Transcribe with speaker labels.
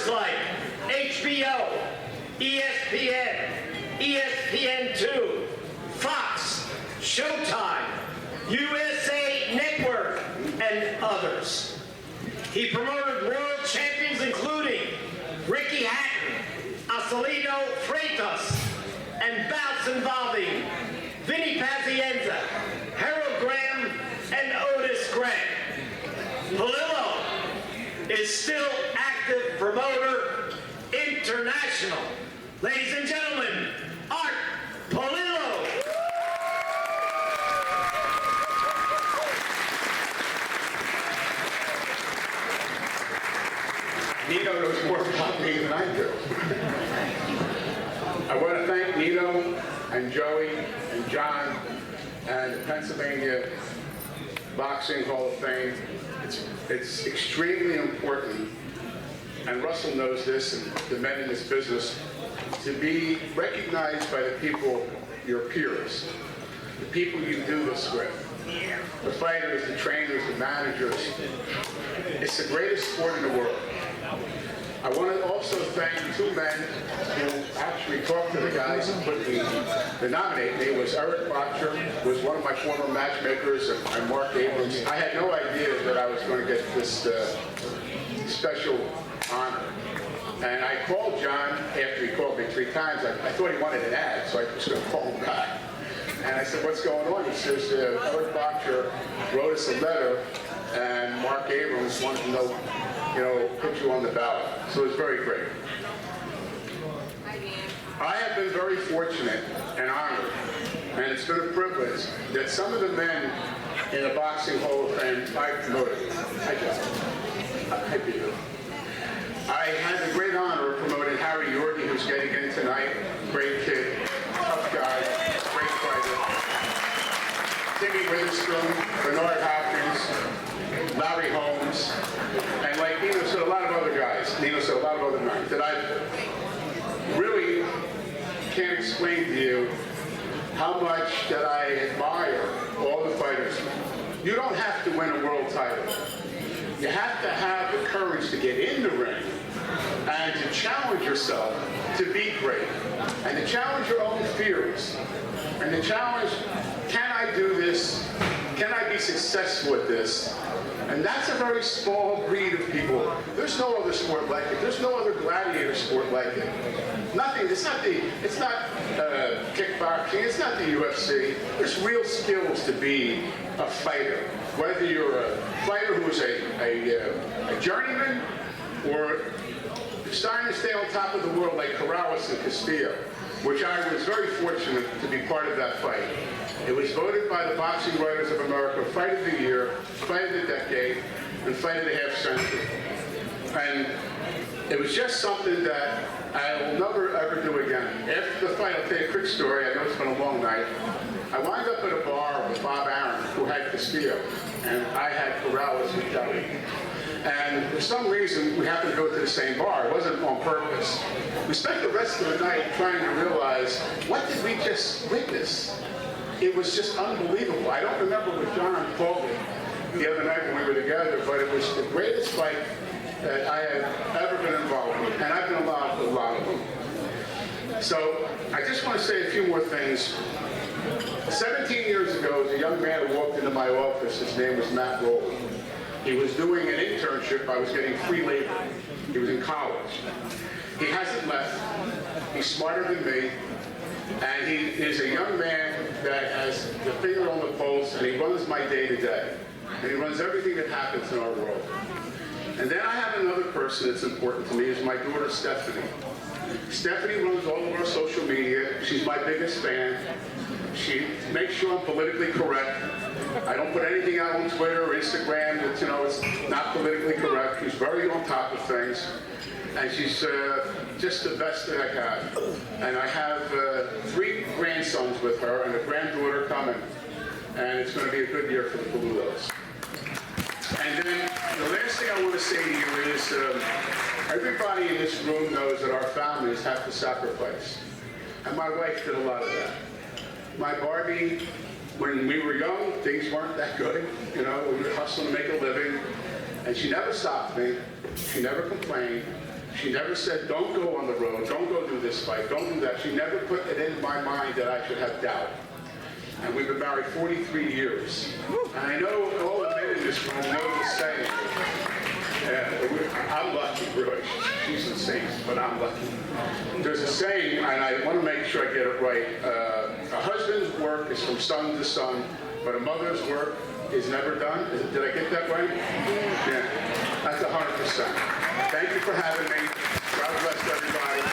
Speaker 1: networks like HBO, ESPN, ESPN2, Fox, Showtime, USA Network, and others. He promoted world champions including Ricky Hatton, Acelino Freitas, and bouts involving Vinny Pazienza, Harold Graham, and Otis Grant. Pelullo is still active promoter international. Ladies and gentlemen, Artie Pelullo.
Speaker 2: Nino knows more about me than I do. I want to thank Nino and Joey and John and the Pennsylvania Boxing Hall of Fame. It's extremely important, and Russell knows this, and the men in this business, to be recognized by the people, your peers, the people you do this with, the fighters, the trainers, the managers. It's the greatest sport in the world. I want to also thank two men who actually talked to the guys and put the nominate me. Was Eric Boxer, was one of my former matchmakers, and Mark Abrams. I had no idea that I was going to get this special honor. And I called John after he called me 3 times. I thought he wanted an ad, so I was going to call him back. And I said, "What's going on?" He says, Eric Boxer wrote us a letter, and Mark Abrams wanted to know, put you on the ballot. So it's very great. I have been very fortunate and honored, and it's been a privilege that some of the men in the Boxing Hall of Fame I promoted. I do. I had the great honor of promoting Harry Yorkie, who's getting in tonight. Great kid, tough guy, great fighter. Timmy Witherspoon, Bernard Hopkins, Larry Holmes, and like Nino said, a lot of other guys. Nino said a lot of other men that I really can't explain to you how much that I admire all the fighters. You don't have to win a world title. You have to have the courage to get in the ring and to challenge yourself to be great, and to challenge your own fears, and to challenge, can I do this? Can I be successful at this? And that's a very small breed of people. There's no other sport like it. There's no other gladiator sport like it. Nothing. It's not kickboxing. It's not the UFC. There's real skills to be a fighter. Whether you're a fighter who's a journeyman, or starting to stay on top of the world like Corrales and Castillo, which I was very fortunate to be part of that fight. It was voted by the Boxing Writers of America Fight of the Year, Fight of the Decade, and Fight of the Half Century. And it was just something that I will never ever do again. After the fight, I'll tell you a quick story. I know it's been a long night. I wound up at a bar with Bob Arum, who had Castillo, and I had Corrales with Kelly. And for some reason, we happened to go to the same bar. It wasn't on purpose. We spent the rest of the night trying to realize, what did we just witness? It was just unbelievable. I don't remember what John told me the other night when we were together, but it was the greatest fight that I have ever been involved with, and I've been involved with a lot of them. So I just want to say a few more things. 17 years ago, there was a young man who walked into my office. His name was Matt Rowley. He was doing an internship. I was getting free labor. He was in college. He hasn't left. He's smarter than me. And he is a young man that has the finger on the pulse, and he runs my day-to-day. And he runs everything that happens in our world. And then I have another person that's important to me, is my daughter, Stephanie. Stephanie runs all of our social media. She's my biggest fan. She makes sure I'm politically correct. I don't put anything out on Twitter or Instagram that, it's not politically correct. She's very on top of things. And she's just the best that I have. And I have 3 grandsons with her and a granddaughter coming. And it's going to be a good year for the Pelullos. And then the last thing I want to say to you is everybody in this room knows that our families have to sacrifice. And my wife did a lot of that. My Barbie, when we were young, things weren't that good. We were hustling to make a living. And she never stopped me. She never complained. She never said, don't go on the road, don't go do this fight, don't do that. She never put it in my mind that I should have doubt. And we've been married 43 years. And I know all the men in this room know the saying. I'm lucky, really. She's insane, but I'm lucky. There's a saying, and I want to make sure I get it right. A husband's work is from sun to sun, but a mother's work is never done. Did I get that right? Yeah. That's 100%. Thank you for having me. God bless everybody.